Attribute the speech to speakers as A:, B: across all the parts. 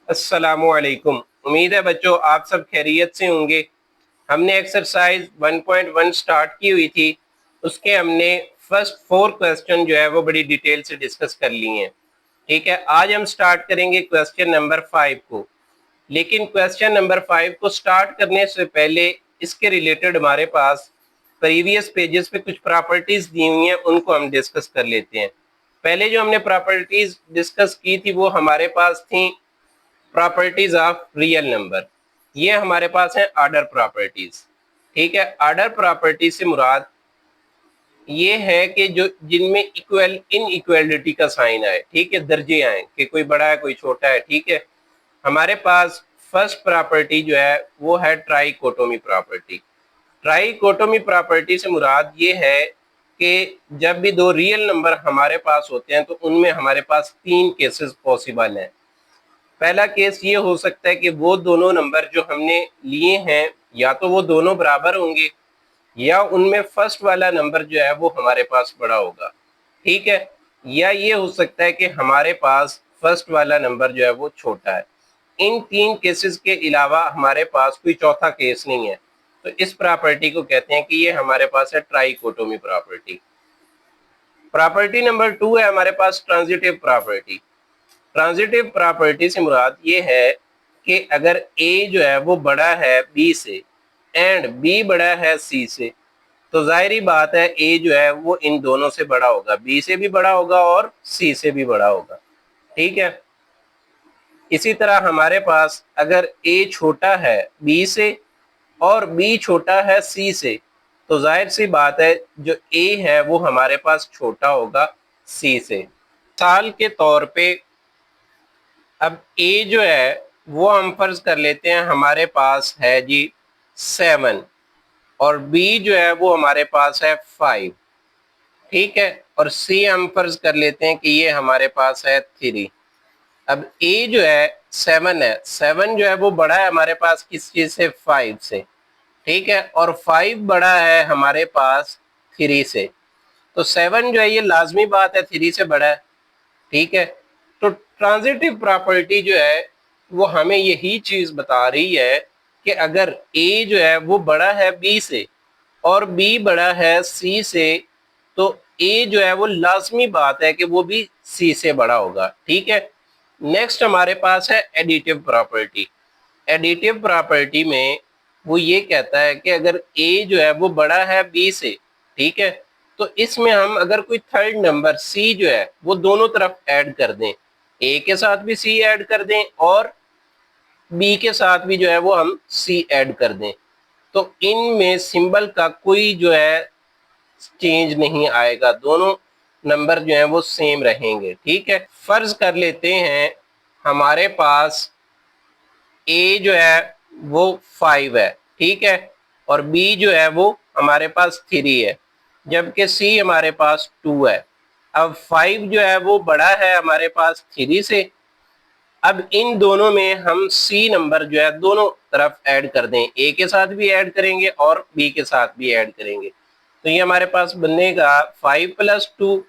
A: अस्सलामुअलैकुम। उम्मीद है बच्चों आप सब खैरियत से होंगे। हमने एक्सरसाइज 1.1 स्टार्ट की हुई थी। उसके हमने फर्स्ट 4 क्वेश्चन जो है वो बड़ी डिटेल से डिस्कस कर लिए हैं। ठीक है, आज हम स्टार्ट करेंगे क्वेश्चन नंबर 5 को। लेकिन क्वेश्चन नंबर 5 को स्टार्ट करने से पहले इसके रिलेटेड हमारे पास प्रीवियस पेजेस पे कुछ प्रॉपर्टीज दी हुई हैं, उनको हम डिस्कस कर लेते हैं। पहले जो हमने प्रॉपर्टीज डिस्कस की थी वो हमारे पास थी प्रॉपर्टीज ऑफ रियल नंबर। ये हमारे पास है ऑर्डर प्रॉपर्टीज। ठीक है, ऑर्डर प्रॉपर्टी से मुराद ये है कि जो जिनमें इक्वल इन इक्वलिटी का साइन आए, ठीक है, दर्जे आए कि कोई बड़ा है कोई छोटा है। ठीक है, हमारे पास फर्स्ट प्रॉपर्टी जो है वो है ट्राइकोटोमी प्रॉपर्टी। ट्राइकोटोमी प्रॉपर्टी से मुराद ये है कि जब भी दो रियल नंबर हमारे पास होते हैं तो उनमें हमारे पास 3 केसेस पॉसिबल हैं। पहला केस ये हो सकता है कि वो दोनों नंबर जो हमने लिए हैं या तो वो दोनों बराबर होंगे या उनमें फर्स्ट वाला नंबर जो है वो हमारे पास बड़ा होगा। ठीक है, या ये हो सकता है कि हमारे पास फर्स्ट वाला नंबर जो है वो छोटा है। इन 3 केसेस के अलावा हमारे पास कोई चौथा केस नहीं है। तो इस प्रॉपर्टी को कहते हैं कि ये हमारे पास है ट्राइकोटोमी प्रॉपर्टी। प्रॉपर्टी नंबर 2 है हमारे पास ट्रांजिटिव प्रॉपर्टी। ट्रांजिटिव प्रॉपर्टी से मुराद ये है कि अगर ए जो है वो बड़ा है बी से एंड बी बड़ा है सी से, तो जाहिर बात है ए जो है वो इन दोनों से बड़ा होगा, बी से भी बड़ा होगा और सी से भी बड़ा होगा। ठीक है, इसी तरह हमारे पास अगर ए छोटा है बी से और बी छोटा है सी से, तो जाहिर सी बात है जो ए है वो हमारे पास छोटा होगा सी से। मिसाल के तौर पे अब ए जो है वो हम फर्ज कर लेते हैं हमारे पास है जी 7 और बी जो है वो हमारे पास है 5। ठीक है, और सी हम फर्ज कर लेते हैं कि ये हमारे पास है 3। अब ए जो है 7 है, 7 जो है वो बड़ा है हमारे पास किस चीज से, 5 से। ठीक है, और 5 बड़ा है हमारे पास 3 से। तो 7 जो है ये लाजमी बात है 3 से बड़ा है। ठीक है, तो ट्रांजिटिव प्रॉपर्टी जो है वो हमें यही चीज बता रही है कि अगर ए जो है वो बड़ा है बी से और बी बड़ा है सी से, तो ए जो है वो लाजमी बात है कि वो भी सी से बड़ा होगा। ठीक है, नेक्स्ट हमारे पास है एडिटिव प्रॉपर्टी। एडिटिव प्रॉपर्टी में वो ये कहता है कि अगर ए जो है वो बड़ा है बी से, ठीक है, तो इसमें हम अगर कोई थर्ड नंबर सी जो है वो दोनों तरफ ऐड कर दें, ए के साथ भी सी ऐड कर दें और बी के साथ भी जो है वो हम सी ऐड कर दें, तो इनमें सिंबल का कोई जो है चेंज नहीं आएगा, दोनों नंबर जो है वो सेम रहेंगे। ठीक है, फर्ज कर लेते हैं हमारे पास ए जो है वो 5 है, ठीक है, और बी जो है वो हमारे पास 3 है, जबकि सी हमारे पास 2 है। अब 5 जो है वो बड़ा है हमारे पास 3 से। अब इन दोनों में हम सी नंबर जो है दोनों तरफ ऐड कर दें, ए के साथ भी ऐड करेंगे और बी के साथ भी ऐड करेंगे, तो ये हमारे पास बनेगा 5 + 2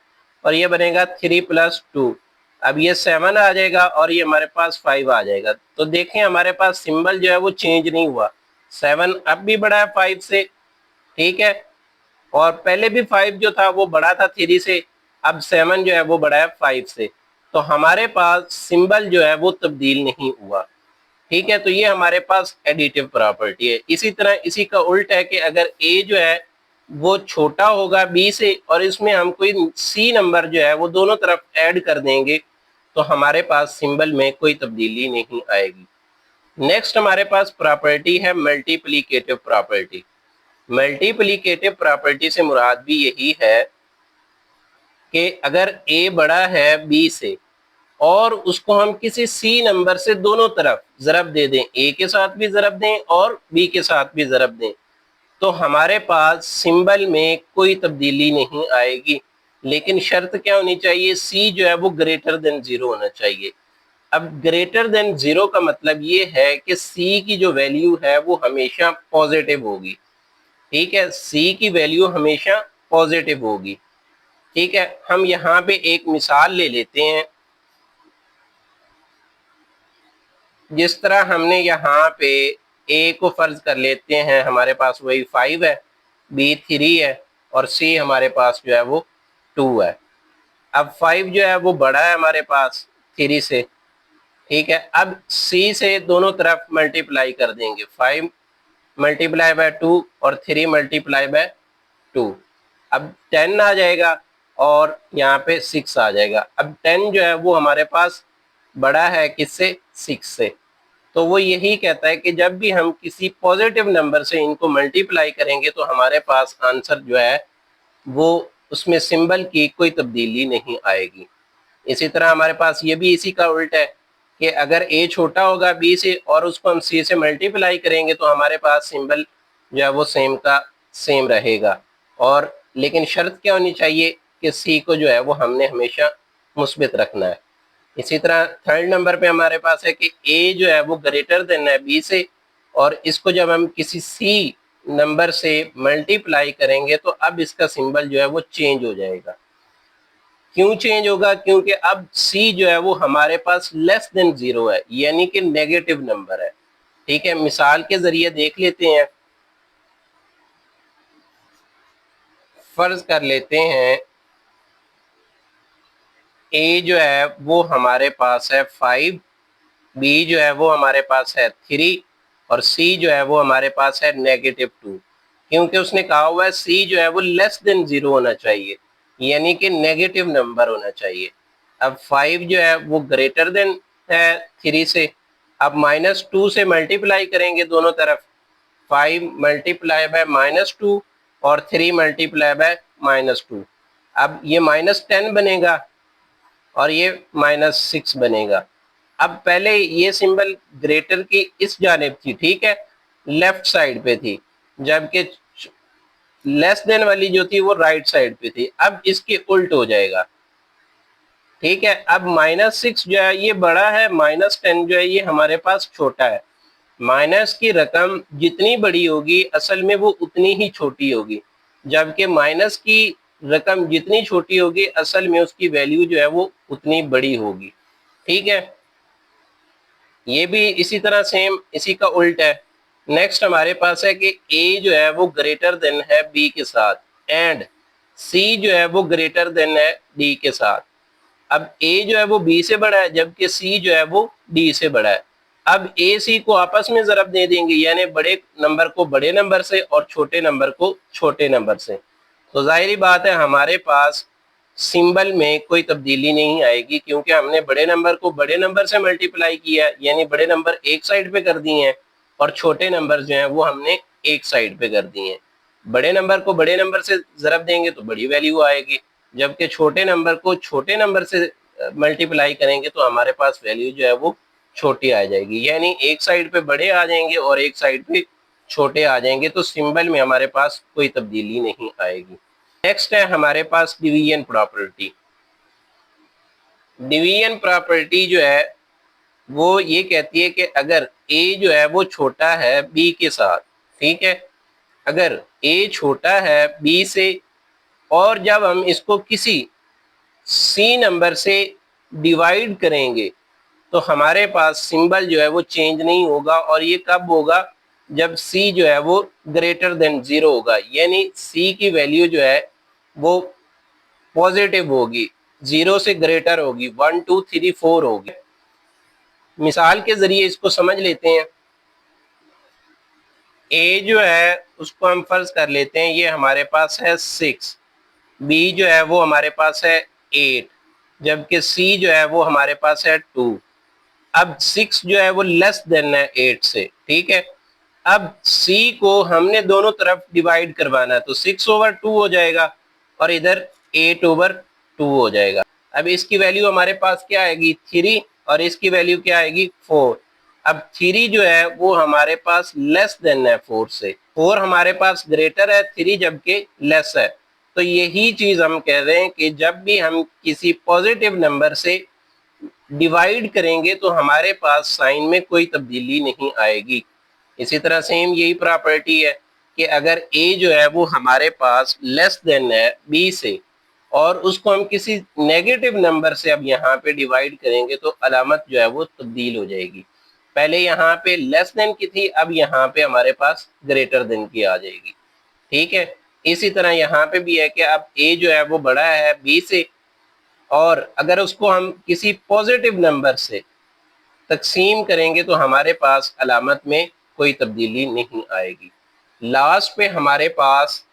A: और ये बनेगा 3 + 2। अब ये 7 आ जाएगा और ये हमारे पास 5 आ जाएगा। तो देखें हमारे पास सिंबल जो है वो चेंज नहीं हुआ, 7 अब भी बड़ा है 5 से। ठीक है, और पहले भी 5 जो था वो बड़ा था 3 से, अब 7 जो है वो बड़ा है 5 से। तो हमारे पास सिंबल जो है वो तब्दील नहीं हुआ। ठीक है, तो ये हमारे पास एडिटिव प्रॉपर्टी है। इसी तरह इसी का उल्ट है कि अगर ए जो है वो छोटा होगा बी से और इसमें हम कोई सी नंबर जो है वो दोनों तरफ ऐड कर देंगे, तो हमारे पास सिंबल में कोई तब्दीली नहीं आएगी। नेक्स्ट हमारे पास प्रॉपर्टी है मल्टीप्लिकेटिव प्रॉपर्टी। मल्टीप्लिकेटिव प्रॉपर्टी से मुराद भी यही है कि अगर ए बड़ा है बी से और उसको हम किसी सी नंबर से दोनों तरफ ज़रब दे दें, ए के साथ भी ज़रब दें और बी के साथ भी ज़रब दें, तो हमारे पास सिंबल में कोई तब्दीली नहीं आएगी। लेकिन शर्त क्या होनी चाहिए, सी जो है वो ग्रेटर देन 0 होना चाहिए। अब ग्रेटर देन 0 का मतलब ये है कि सी की जो वैल्यू है वो हमेशा पॉजिटिव होगी। ठीक है, सी की वैल्यू हमेशा पॉजिटिव होगी। ठीक है, हम यहाँ पे एक मिसाल ले लेते हैं। जिस तरह हमने यहाँ पे ए को फर्ज कर लेते हैं हमारे पास वही 5 है, बी 3 है और सी हमारे पास जो है वो 2 है। अब 5 जो है वो बड़ा है हमारे पास 3 से, ठीक है। अब सी से दोनों तरफ मल्टीप्लाई कर देंगे, 5 मल्टीप्लाई बाय 2 और 3 मल्टीप्लाई बाय 2। अब 10 आ जाएगा और यहाँ पे 6 आ जाएगा। अब 10 जो है वो हमारे पास बड़ा है किससे, 6 से। तो वो यही कहता है कि जब भी हम किसी पॉजिटिव नंबर से इनको मल्टीप्लाई करेंगे तो हमारे पास आंसर जो है वो उसमें सिंबल की कोई तब्दीली नहीं आएगी। इसी तरह हमारे पास ये भी इसी का उल्टा है कि अगर ए छोटा होगा बी से और उसको हम सी से मल्टीप्लाई करेंगे तो हमारे पास सिंबल जो है वो सेम का सेम रहेगा। और लेकिन शर्त क्या होनी चाहिए कि सी को जो है वो हमने हमेशा मुस्बित रखना है। इसी तरह थर्ड नंबर पे हमारे पास है कि ए जो है वो ग्रेटर देन है बी से, और इसको जब हम किसी सी नंबर से मल्टीप्लाई करेंगे तो अब इसका सिंबल जो है वो चेंज हो जाएगा। क्यों चेंज होगा, क्योंकि अब सी जो है वो हमारे पास लेस देन 0 है, यानी कि नेगेटिव नंबर है। ठीक है, मिसाल के जरिए देख लेते हैं। फर्ज कर लेते हैं ए जो है वो हमारे पास है 5, बी जो है वो हमारे पास है 3 और सी जो है वो हमारे पास है -2। क्योंकि उसने कहा हुआ है सी जो है वो लेस देन 0 होना चाहिए, यानी कि नेगेटिव नंबर होना चाहिए। अब 5 जो है वो ग्रेटर देन है 3 से। अब -2 से मल्टीप्लाई करेंगे दोनों तरफ, 5 मल्टीप्लाई बाय -2 और 3 मल्टीप्लाई बाय -2। अब ये -10 बनेगा और ये -6 बनेगा। अब पहले ये सिंबल ग्रेटर की इस जानिब थी, ठीक है, लेफ्ट साइड पे थी, जबकि लेस देन वाली जो थी वो राइट साइड पे थी। अब इसके उल्ट हो जाएगा, ठीक है। अब -6 जो है ये बड़ा है, -10 जो है ये हमारे पास छोटा है। माइनस की रकम जितनी बड़ी होगी असल में वो उतनी ही छोटी होगी, जबकि माइनस की रकम जितनी छोटी होगी असल में उसकी वैल्यू जो है वो उतनी बड़ी होगी, ठीक है। ये भी इसी तरह सेम इसी का उल्ट है। नेक्स्ट हमारे पास है कि ए जो है वो ग्रेटर देन है बी के साथ एंड सी जो है वो ग्रेटर देन है डी के साथ। अब ए जो है वो बी से बड़ा है जबकि सी जो है वो डी से बड़ा है। अब ए सी को आपस में ज़रब दे देंगे, यानी बड़े नंबर को बड़े नंबर से और छोटे नंबर को छोटे नंबर से। तो जाहिर बात है हमारे पास सिंबल में कोई तब्दीली नहीं आएगी, क्योंकि हमने बड़े नंबर को बड़े नंबर से मल्टीप्लाई किया, यानी बड़े नंबर एक साइड पे कर दिए हैं और छोटे नंबर जो हैं वो हमने एक साइड पे कर दिए हैं। बड़े नंबर को बड़े नंबर से ज़रब देंगे तो बड़ी वैल्यू आएगी, जबकि छोटे नंबर को छोटे नंबर से मल्टीप्लाई करेंगे तो हमारे पास वैल्यू जो है वो छोटी आ जाएगी, यानी एक साइड पे बड़े आ जाएंगे और एक साइड पे छोटे आ जाएंगे। तो सिंबल में हमारे पास कोई तब्दीली नहीं आएगी। नेक्स्ट है हमारे पास डिवीजन प्रॉपर्टी। डिवीजन प्रॉपर्टी जो है वो ये कहती है कि अगर ए जो है वो छोटा है बी के साथ, ठीक है, अगर ए छोटा है बी से और जब हम इसको किसी सी नंबर से डिवाइड करेंगे तो हमारे पास सिंबल जो है वो चेंज नहीं होगा। और ये कब होगा, जब सी जो है वो ग्रेटर देन 0 होगा, यानी सी की वैल्यू जो है वो पॉजिटिव होगी, 0 से ग्रेटर होगी, 1 2 3 4 होगी। मिसाल के जरिए इसको समझ लेते हैं। ए जो है उसको हम फर्ज कर लेते हैं ये हमारे पास है 6, बी जो है वो हमारे पास है 8, जबकि सी जो है वो हमारे पास है 2। अब 6 जो है वो लेस देन है 8 से, ठीक है। अब सी को हमने दोनों तरफ डिवाइड करवाना है तो 6/2 हो जाएगा और इधर 8/2 हो जाएगा। अब इसकी वैल्यू हमारे पास क्या आएगी 3 और इसकी वैल्यू क्या आएगी 4। अब 3 जो है वो हमारे पास लेस देन है 4 से, 4 हमारे पास ग्रेटर है 3 जबकि लेस है। तो यही चीज हम कह रहे हैं कि जब भी हम किसी पॉजिटिव नंबर से डिवाइड करेंगे तो हमारे पास साइन में कोई तब्दीली नहीं आएगी। इसी तरह सेम यही प्रॉपर्टी है कि अगर ए जो है वो हमारे पास लेस देन है बी से और उसको हम किसी नेगेटिव नंबर से अब यहाँ पे डिवाइड करेंगे तो अलामत जो है वो तब्दील हो जाएगी। पहले यहाँ पे लेस देन की थी, अब यहाँ पे हमारे पास ग्रेटर देन की आ जाएगी। ठीक है, इसी तरह यहाँ पे भी है कि अब a जो है वो बड़ा है b से, और अगर उसको हम किसी पॉजिटिव नंबर से तकसीम करेंगे तो हमारे पास अलामत में कोई तब्दीली नहीं आएगी। लास्ट पे हमारे पास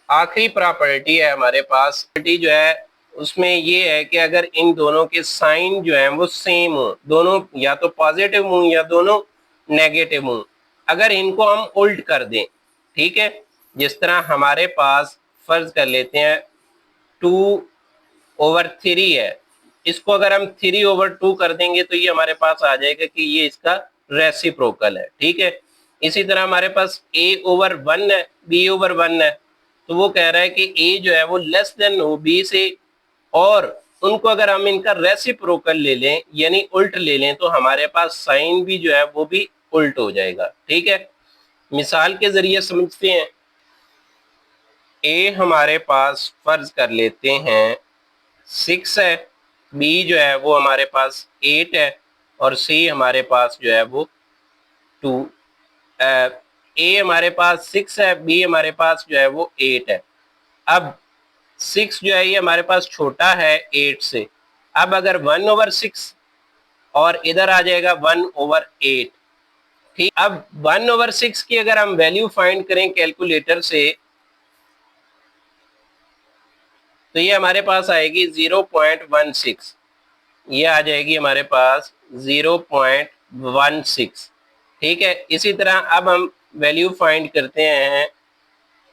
A: आखिरी प्रॉपर्टी है, हमारे पास प्रॉपर्टी जो है उसमें ये है कि अगर इन दोनों के साइन जो है वो सेम हो, दोनों या तो पॉजिटिव हों या दोनों नेगेटिव हों, अगर इनको हम उल्ट कर दें, ठीक है, जिस तरह हमारे पास फर्ज कर लेते हैं 2/3 है, इसको अगर हम 3/2 कर देंगे तो ये हमारे पास आ जाएगा कि ये इसका रेसिप्रोकल है। ठीक है, इसी तरह हमारे पास a/1 है, b/1 है, तो वो कह रहा है कि a जो है वो लेस देन हो b से, और उनको अगर हम इनका रेसिप्रोकल ले लें यानी उल्ट ले लें तो हमारे पास साइन भी जो है वो भी उल्ट हो जाएगा। ठीक है, मिसाल के जरिए समझते हैं। a हमारे पास फर्ज कर लेते हैं 6 है, b जो है वो हमारे पास 8 है, और c हमारे पास जो है वो 2, a हमारे पास 6 है, b हमारे पास जो है वो 8 है। अब 6 जो है ये हमारे पास छोटा है 8 से, अब अगर 1/6 और इधर आ जाएगा 1/8। ठीक, अब 1/6 की अगर हम वैल्यू फाइंड करें कैलकुलेटर से तो ये हमारे पास आएगी 0.16, ये आ जाएगी हमारे पास 0.16। ठीक है, इसी तरह अब हम वैल्यू फाइंड करते हैं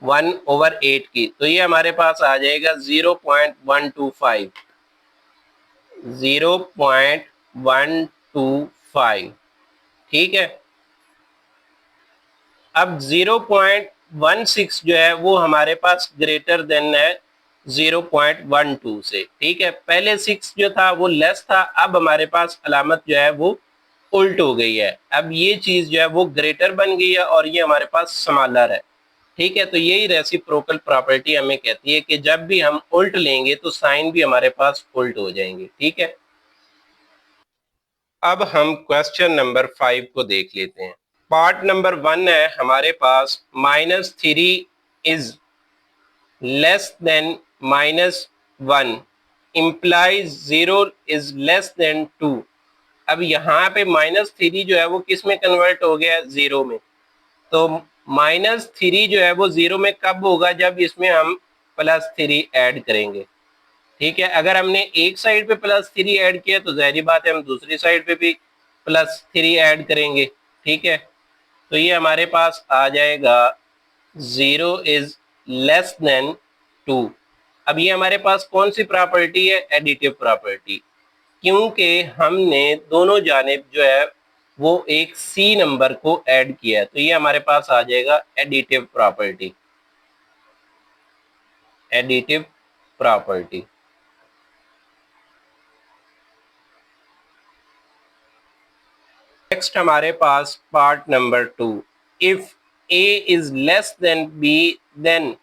A: 1/8 की, तो ये हमारे पास आ जाएगा 0.125, 0.125। ठीक है, अब 0.16 जो है वो हमारे पास ग्रेटर देन है 0.12 से। ठीक है, पहले 6 जो था वो लेस था, अब हमारे पास अलामत जो है वो उल्ट हो गई है, अब ये चीज जो है वो ग्रेटर बन गई है और ये हमारे पास स्मॉलर है। ठीक है, तो यही रेसिप्रोकल प्रॉपर्टी हमें कहती है कि जब भी हम उल्ट लेंगे तो साइन भी हमारे पास उल्ट हो जाएंगे। ठीक है, अब हम क्वेश्चन नंबर 5 को देख लेते हैं। पार्ट नंबर 1 है हमारे पास -3 is less then -1 implies 0 is less then 2। अब यहाँ पे -3 जो है वो किस में कन्वर्ट हो गया है? 0 में। तो -3 जो है वो 0 में कब होगा? जब इसमें हम +3 ऐड करेंगे। ठीक है, अगर हमने एक साइड पे +3 ऐड किया तो जाहिर बात है हम दूसरी साइड पे भी +3 ऐड करेंगे। ठीक है, तो ये हमारे पास आ जाएगा 0 इज लेस देन 2। अब ये हमारे पास कौन सी प्रॉपर्टी है? एडिटिव प्रॉपर्टी, क्योंकि हमने दोनों जानिब जो है वो एक सी नंबर को ऐड किया है, तो ये हमारे पास आ जाएगा additive property, additive property. Next हमारे पास part number 2, if a is less than b then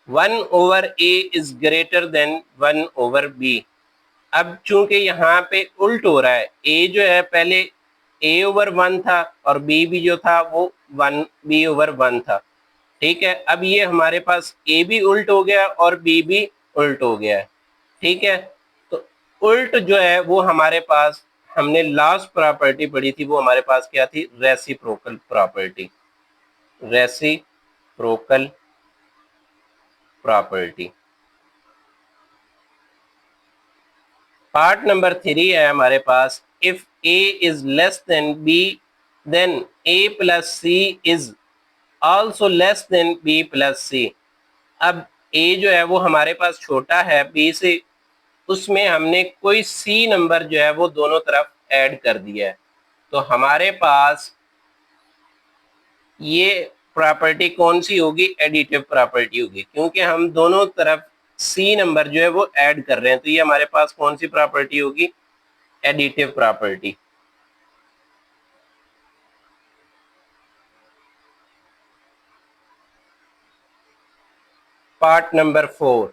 A: 1/a is greater than 1/b। अब चूंकि यहाँ पे उल्ट हो रहा है, a जो है पहले a/1 था और b भी जो था वो 1b/1 था। ठीक है, अब ये हमारे पास a भी उल्ट हो गया और b भी उल्ट हो गया है। ठीक है, तो उल्ट जो है वो हमारे पास, हमने लास्ट प्रॉपर्टी पढ़ी थी, वो हमारे पास क्या थी? Reciprocal property, reciprocal property. Part number 3 है हमारे पास, if a is less than b then a plus c is also less than b plus c। अब a जो है वो हमारे पास छोटा है b से, उसमें हमने कोई c नंबर जो है वो दोनों तरफ ऐड कर दिया है, तो हमारे पास ये प्रॉपर्टी कौन सी होगी? एडिटिव प्रॉपर्टी होगी, क्योंकि हम दोनों तरफ सी नंबर जो है वो ऐड कर रहे हैं, तो ये हमारे पास कौन सी प्रॉपर्टी होगी? Additive property. Part number 4,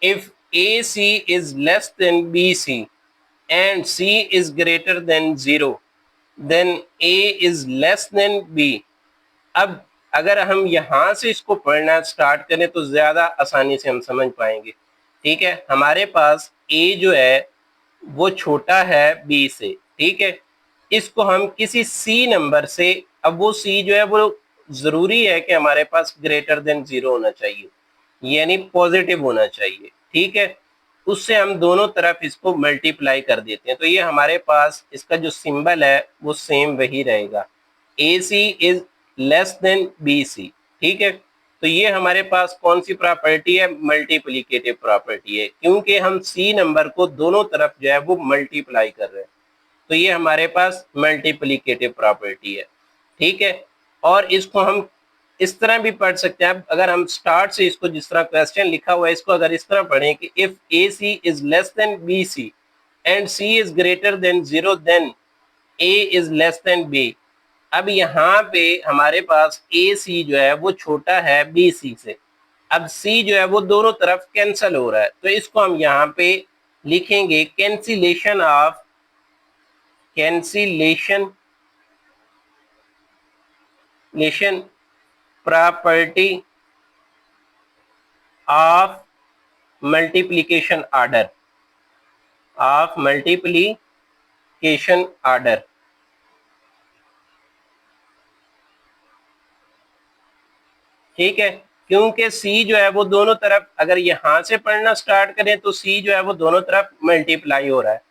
A: if AC is less than BC and C is greater than 0, then A is less than B। अब अगर हम यहां से इसको पढ़ना स्टार्ट करें तो ज्यादा आसानी से हम समझ पाएंगे। ठीक है, हमारे पास A जो है वो छोटा है B से। ठीक है, इसको हम किसी C नंबर से, अब वो C जो है वो जरूरी है कि हमारे पास ग्रेटर देन 0 होना चाहिए, यानी पॉजिटिव होना चाहिए। ठीक है, उससे हम दोनों तरफ इसको मल्टीप्लाई कर देते हैं, तो ये हमारे पास इसका जो सिंबल है वो सेम वही रहेगा, AC is less than BC। ठीक है, तो ये हमारे पास कौन सी प्रॉपर्टी है, मल्टीप्लिकेटिव प्रॉपर्टी है, क्योंकि हम C नंबर को दोनों तरफ जो है वो मल्टीप्लाई कर रहे हैं, तो ये हमारे पास मल्टीप्लिकेटिव प्रॉपर्टी है। ठीक है, और इसको हम इस तरह भी पढ़ सकते हैं। अगर हम स्टार्ट से इसको जिस तरह क्वेश्चन लिखा हुआ है इसको अगर इस तरह पढ़ें कि if AC is less than BC and C is greater than 0 then A is less than B। अब यहाँ पे हमारे पास AC जो है वो छोटा है BC से, अब C जो है वो दोनों तरफ कैंसल हो रहा है, तो इसको हम यहाँ पे लिखेंगे cancellation property of multiplication order. ठीक है, क्योंकि C जो है वो दोनों तरफ, अगर यहां से पढ़ना स्टार्ट करें तो C जो है वो दोनों तरफ मल्टीप्लाई हो रहा है,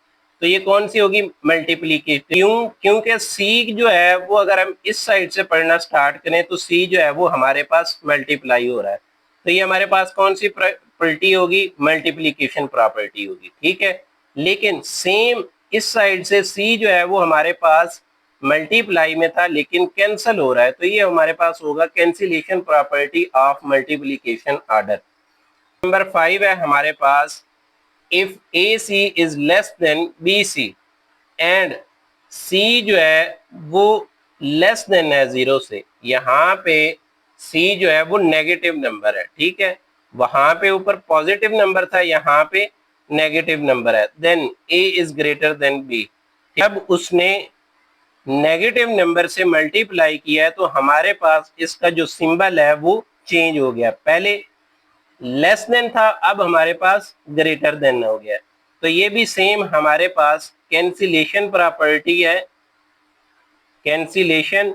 A: तो ये कौन सी होगी, मल्टीप्लीकेशन। क्योंकि C जो है वो अगर हम इस साइड से पढ़ना स्टार्ट करें तो C जो है वो हमारे पास मल्टीप्लाई हो रहा है, तो ये हमारे पास कौन सी प्रॉपर्टी होगी, मल्टीप्लीकेशन प्रॉपर्टी होगी। ठीक है, लेकिन सेम इस साइड से C जो है वो हमारे पास मल्टीप्लाई में था लेकिन कैंसल हो रहा है, तो ये हमारे पास होगा cancellation property of multiplication order. Number 5 है हमारे पास, if AC is less than BC and C जो है वो लेस देन है 0 से। यहाँ पे C जो है वो नेगेटिव नंबर है। ठीक है, वहां पे ऊपर पॉजिटिव नंबर था, यहाँ पे नेगेटिव नंबर है, then A is greater than B। अब उसने नेगेटिव नंबर से मल्टीप्लाई किया है तो हमारे पास इसका जो सिंबल है वो चेंज हो गया, पहले लेस देन था अब हमारे पास ग्रेटर देन हो गया, तो ये भी सेम हमारे पास कैंसिलेशन प्रॉपर्टी है, कैंसिलेशन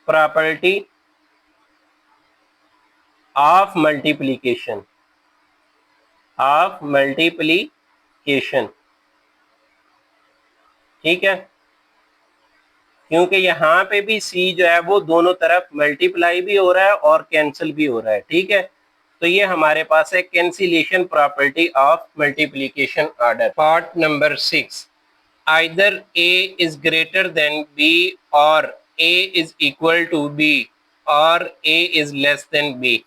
A: प्रॉपर्टी ऑफ मल्टीप्लिकेशन ठीक है, क्योंकि यहाँ पे भी C जो है वो दोनों तरफ मल्टीप्लाई भी हो रहा है और कैंसिल भी हो रहा है। ठीक है, तो ये हमारे पास है cancellation property of multiplication order. Part number 6, either A is greater than B और A is equal to B और A is less than B।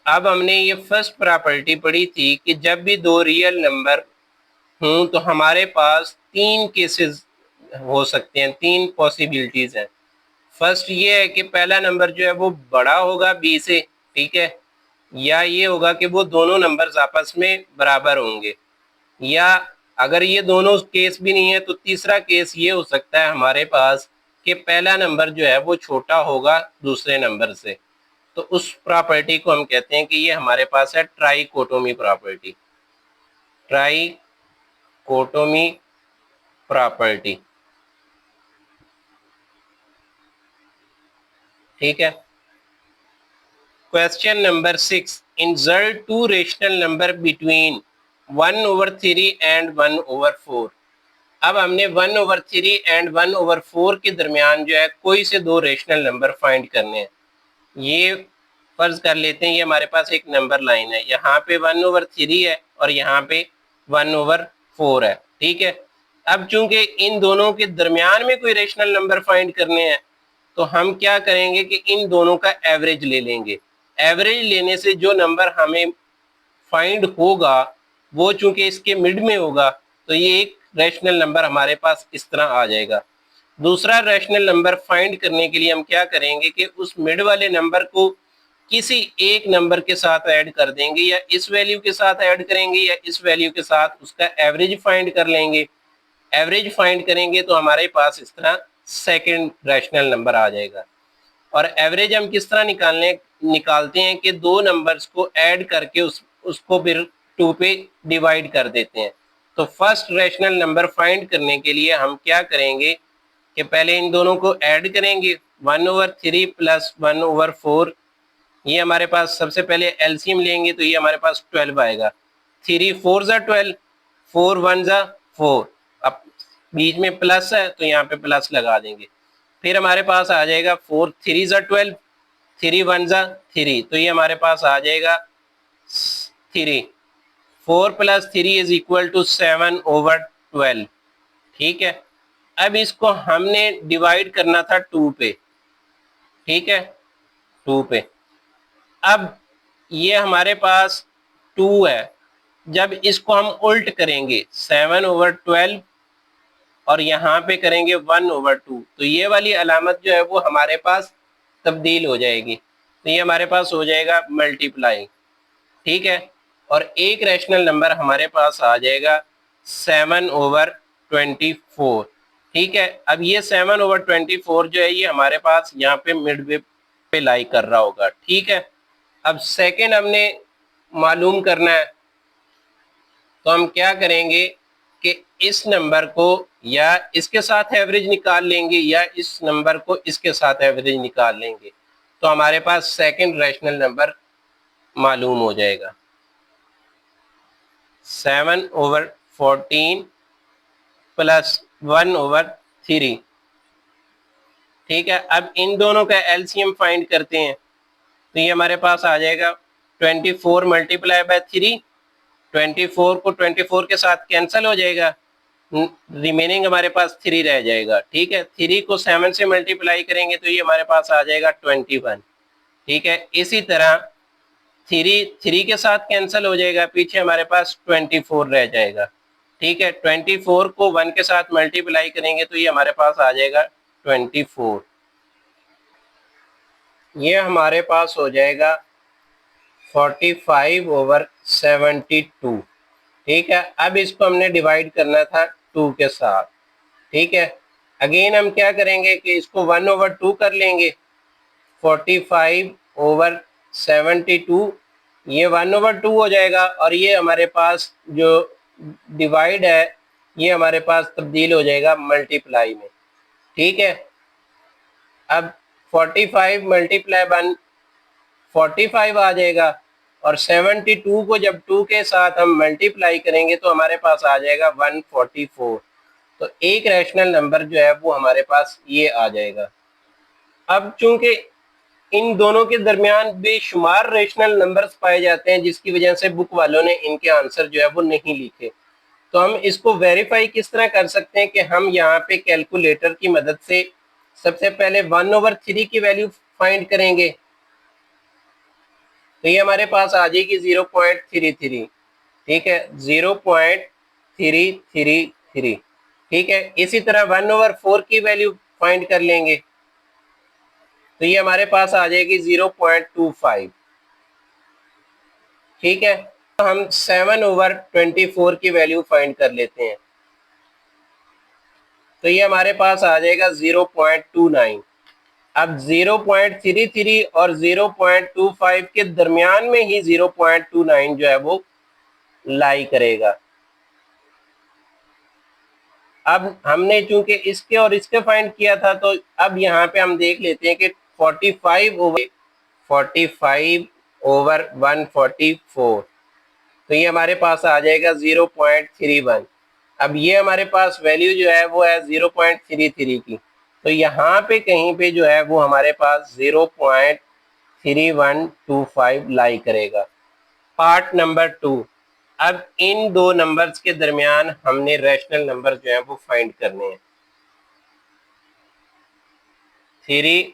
A: अब हमने ये फर्स्ट प्रॉपर्टी पढ़ी थी कि जब भी दो रियल नंबर हूं तो हमारे पास 3 केसेस हो सकते हैं, 3 पॉसिबिलिटीज हैं। फर्स्ट ये है कि पहला नंबर जो है वो बड़ा होगा B से। ठीक है, या ये होगा कि वो दोनों नंबर्स आपस में बराबर होंगे, या अगर ये दोनों केस भी नहीं है तो तीसरा केस ये हो सकता है हमारे पास कि पहला नंबर जो है वो छोटा होगा दूसरे नंबर से, तो उस प्रॉपर्टी को हम कहते हैं कि ये हमारे पास है ट्राइकोटोमी प्रॉपर्टी, ट्राइकोटोमी प्रॉपर्टी। ठीक है, question number 6, insert 2 rational number between 1/3 and 1/4। अब हमने 1/3 एंड 1/4 के दरमियान जो है कोई से 2 रेशनल नंबर फाइंड करने हैं। ये फर्ज कर लेते हैं ये हमारे पास एक नंबर लाइन है, यहाँ पे 1/3 है और यहाँ पे 1/4 है। ठीक है, अब चूंकि इन दोनों के दरमियान में कोई रेशनल नंबर फाइंड करने हैं तो हम क्या करेंगे कि इन दोनों का एवरेज ले लेंगे। एवरेज लेने से जो नंबर हमें फाइंड होगा वो चूंकि इसके मिड में होगा तो ये एक रैशनल नंबर हमारे पास इस तरह आ जाएगा। दूसरा रैशनल नंबर फाइंड करने के लिए हम क्या करेंगे कि उस मिड वाले नंबर को किसी एक नंबर के साथ ऐड कर देंगे, या इस वैल्यू के साथ ऐड करेंगे या इस वैल्यू के साथ उसका एवरेज फाइंड कर लेंगे। एवरेज फाइंड करेंगे तो हमारे पास इस तरह सेकंड रैशनल नंबर आ जाएगा। और एवरेज हम किस तरह निकालते हैं कि दो नंबर्स को ऐड करके उसको फिर 2 पे डिवाइड कर देते हैं। तो फर्स्ट रैशनल नंबर फाइंड करने के लिए हम क्या करेंगे कि पहले इन दोनों को ऐड करेंगे, 1/3 प्लस 1/4, ये हमारे पास सबसे पहले एलसीएम लेंगे तो ये हमारे पास 12 आएगा। 3 4 ज़ा 12, 4 1 ज़ा 4, अब बीच में प्लस है तो यहाँ पे प्लस लगा देंगे। फिर हमारे पास आ जाएगा 4 3 ज़ा 12, 3 1 ज़ा 3, तो ये हमारे पास आ जाएगा 3। 4 प्लस 3 इज इक्वल टू 7/12। ठीक है, अब इसको हमने डिवाइड करना था 2 पे। ठीक है, 2 पे। अब ये हमारे पास 2 है, जब इसको हम उल्ट करेंगे 7/12 और यहाँ पे करेंगे 1/2, तो ये वाली अलामत जो है वो हमारे पास तब्दील हो जाएगी, तो ये हमारे पास हो जाएगा मल्टीप्लाई। ठीक है, और एक रैशनल नंबर हमारे पास आ जाएगा 7/24। ठीक है, अब ये 7/24 जो है ये हमारे पास यहाँ पे मिडवे पे लाई कर रहा होगा। ठीक है, अब सेकंड हमने मालूम करना है, तो हम क्या करेंगे कि इस नंबर को या इसके साथ एवरेज निकाल लेंगे या इस नंबर को इसके साथ एवरेज निकाल लेंगे, तो हमारे पास सेकंड रैशनल नंबर मालूम हो जाएगा। 7/14 प्लस 1/3। ठीक है, अब इन दोनों का एलसीएम फाइंड करते हैं, तो ये हमारे पास आ जाएगा 24 मल्टीप्लाई बाय 3, 24 को 24 के साथ कैंसिल हो जाएगा, रिमेनिंग हमारे पास 3 रह जाएगा। ठीक है, 3 को 7 से मल्टीप्लाई करेंगे तो ये हमारे पास आ जाएगा 21। ठीक है, इसी तरह 3 के साथ कैंसिल हो जाएगा, पीछे हमारे पास 24 रह जाएगा। ठीक है, 24 को 1 के साथ मल्टीप्लाई करेंगे तो ये हमारे पास आ जाएगा 24, ये हमारे पास हो जाएगा 45/72। ठीक है, अब इसको हमने डिवाइड करना था 2 के साथ। ठीक है, अगेन हम क्या करेंगे कि इसको 1/2 कर लेंगे, 45/72, ये 1/2 हो जाएगा, और ये हमारे पास जो डिवाइड है ये हमारे पास तब्दील हो जाएगा मल्टीप्लाई में। ठीक है, अब 45 मल्टीप्लाई 1 45 आ जाएगा, और 72 को जब 2 के साथ हम मल्टीप्लाई करेंगे तो हमारे पास आ जाएगा 144। तो एक रैशनल नंबर जो है वो हमारे पास ये आ जाएगा। अब चूंकि इन दोनों के दरमियान बेशुमार रेशनल नंबर्स पाए जाते हैं, जिसकी वजह से बुक वालों ने इनके आंसर जो है वो नहीं लिखे, तो हम इसको वेरीफाई किस तरह कर सकते हैं कि हम यहाँ पे कैलकुलेटर की मदद से सबसे पहले 1/3 की वैल्यू फाइंड करेंगे, तो ये हमारे पास आ जाएगी 0.33। ठीक है, 0.333। ठीक है, इसी तरह 1/4 की वैल्यू फाइंड कर लेंगे, तो ये हमारे पास आ जाएगी 0.25। ठीक है, तो हम 7/24 की वैल्यू फाइंड कर लेते हैं, तो ये हमारे पास आ जाएगा 0.29। अब 0.33 और 0.25 के दरमियान में ही 0.29 जो है वो लाई करेगा। अब हमने चूंकि इसके और इसके फाइंड किया था, तो अब यहाँ पे हम देख लेते हैं कि 45/144, तो ये हमारे पास आ जाएगा 0.31। अब ये हमारे पास वैल्यू जो है वो है 0.33 की, तो यहाँ पे कहीं पे जो है वो हमारे पास 0.3125 लाई करेगा। पार्ट नंबर 2, अब इन दो नंबर्स के दरमियान हमने रैशनल नंबर जो है वो फाइंड करने हैं। 3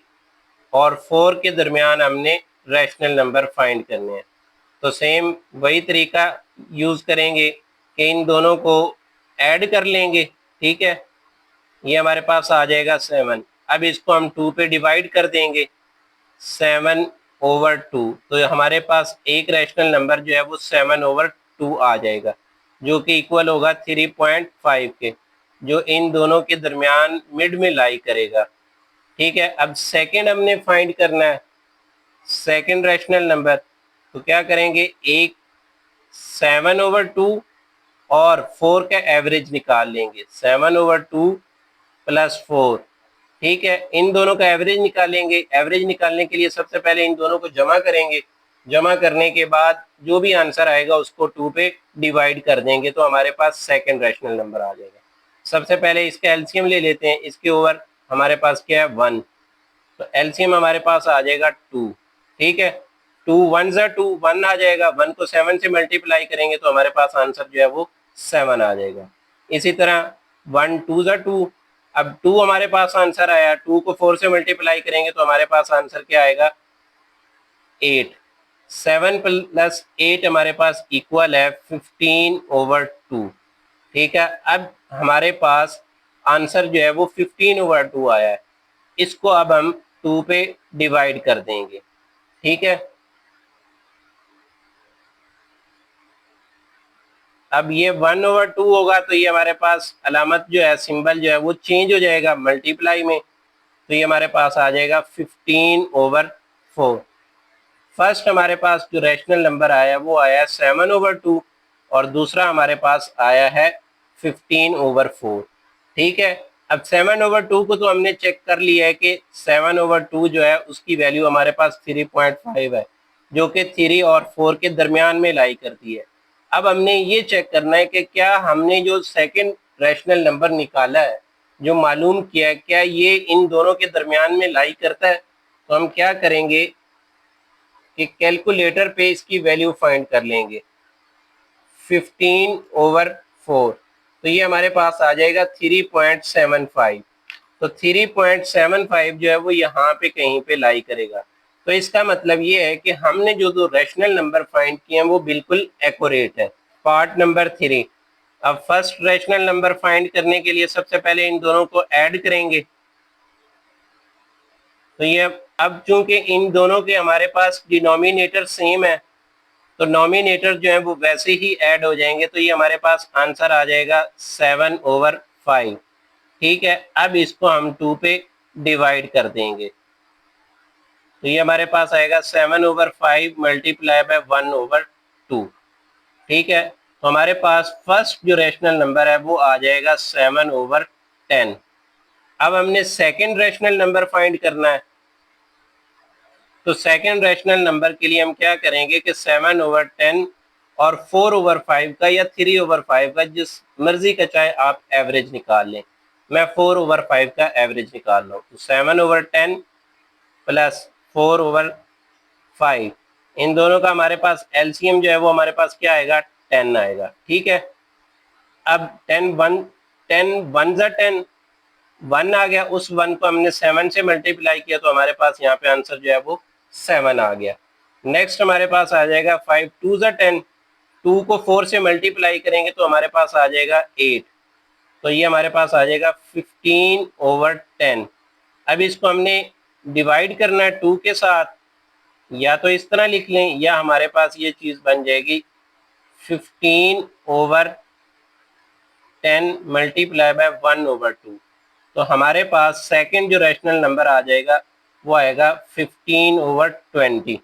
A: और 4 के दरमियान हमने रैशनल नंबर फाइंड करने हैं, तो सेम वही तरीका यूज करेंगे कि इन दोनों को ऐड कर लेंगे। ठीक है, ये हमारे पास आ जाएगा 7। अब इसको हम 2 पे डिवाइड कर देंगे, 7 7/2, तो हमारे पास एक रैशनल नंबर जो है वो 7/2 आ जाएगा, जो कि इक्वल होगा 3.5 के, जो इन दोनों के दरमियान मिड में लाई करेगा। ठीक है, अब सेकंड हमने फाइंड करना है, सेकंड रैशनल नंबर, तो क्या करेंगे, एक 7/2 और 4 का एवरेज निकाल लेंगे, 7/2 प्लस 4। ठीक है, इन दोनों का एवरेज निकालेंगे। एवरेज निकालने के लिए सबसे पहले इन दोनों को जमा करेंगे, जमा करने के बाद जो भी आंसर आएगा उसको 2 पे डिवाइड कर देंगे, तो हमारे पास सेकंड रैशनल नंबर आ जाएगा। सबसे पहले इसका एलसीएम ले लेते हैं, इसके ओवर हमारे पास क्या है 1, तो एलसीएम हमारे पास आ जाएगा 2। ठीक है, 2 1 ज़ा 2, 1 आ जाएगा, 1 को 7 से मल्टीप्लाई करेंगे तो हमारे पास आंसर जो है वो 7 आ जाएगा। इसी तरह 1 2 ज़ा 2, अब 2 हमारे पास आंसर आया, 2 को 4 से मल्टीप्लाई करेंगे तो हमारे पास आंसर क्या आएगा 8। 7 प्लस 8 हमारे पास इक्वल है 15/2। ठीक है, अब हमारे पास आंसर जो है वो 15/2 आया है, इसको अब हम 2 पे डिवाइड कर देंगे। ठीक है, अब ये 1/2 होगा तो ये हमारे पास अलामत जो है, सिंबल जो है वो चेंज हो जाएगा मल्टीप्लाई में, तो ये हमारे पास आ जाएगा 15/4। फर्स्ट हमारे पास जो रैशनल नंबर आया वो आया 7/2 और दूसरा हमारे पास आया है 15/4। ठीक है, अब 7/2 को तो हमने चेक कर लिया है कि 7/2 जो है उसकी वैल्यू हमारे पास 3.5 है, जो कि 3 और 4 के दरमियान में लाई करती है। अब हमने ये चेक करना है कि क्या हमने जो सेकंड रैशनल नंबर निकाला है, जो मालूम किया है, क्या ये इन दोनों के दरमियान में लाई करता है। तो हम क्या करेंगे कि कैलकुलेटर पे इसकी वैल्यू फाइंड कर लेंगे, 15/4, तो ये हमारे पास आ जाएगा 3.75। तो 3.75 जो है वो यहाँ पे कहीं पे लाई करेगा। तो इसका मतलब ये है कि हमने जो दो रैशनल नंबर फाइंड किए हैं वो बिल्कुल एक्यूरेट है। पार्ट नंबर 3, अब फर्स्ट रैशनल नंबर फाइंड करने के लिए सबसे पहले इन दोनों को ऐड करेंगे, तो ये अब चूंकि इन दोनों के हमारे पास डिनोमिनेटर सेम है, तो नॉमिनेटर जो है वो वैसे ही ऐड हो जाएंगे, तो ये हमारे पास आंसर आ जाएगा 7/5। ठीक है, अब इसको हम 2 पे डिवाइड कर देंगे, तो ये हमारे पास आएगा 7/5 मल्टीप्लाई बाय 1/2। ठीक है, तो हमारे पास फर्स्ट जो रैशनल नंबर है वो आ जाएगा 7/10। अब हमने सेकंड रैशनल नंबर फाइंड करना है, तो सेकंड रैशनल नंबर के लिए हम क्या करेंगे कि 7/10 और 4/5 का या 3/5 का, जिस मर्जी का चाहे आप एवरेज निकाल लें। मैं 4/5 का एवरेज निकाल रहा हूँ, तो 7/10 प्लस 4/5, इन दोनों का हमारे पास एलसीएम जो है वो हमारे पास क्या आएगा 10 आएगा। ठीक है, अब 10 1 ज़ा 10, 1 आ गया, उस 1 को हमने 7 से मल्टीप्लाई किया तो हमारे पास यहाँ पे आंसर जो है वो 7 आ गया। नेक्स्ट हमारे पास आ जाएगा 5 2 ज़ा 10, 2 को 4 से मल्टीप्लाई करेंगे तो हमारे पास आ जाएगा 8, तो ये हमारे पास आ जाएगा 15/10। अब इसको हमने डिवाइड करना है 2 के साथ, या तो इस तरह लिख लें या हमारे पास ये चीज़ बन जाएगी 15/10 मल्टीप्लाई बाय 1/2। तो हमारे पास सेकंड जो रैशनल नंबर आ जाएगा वो आएगा 15/20।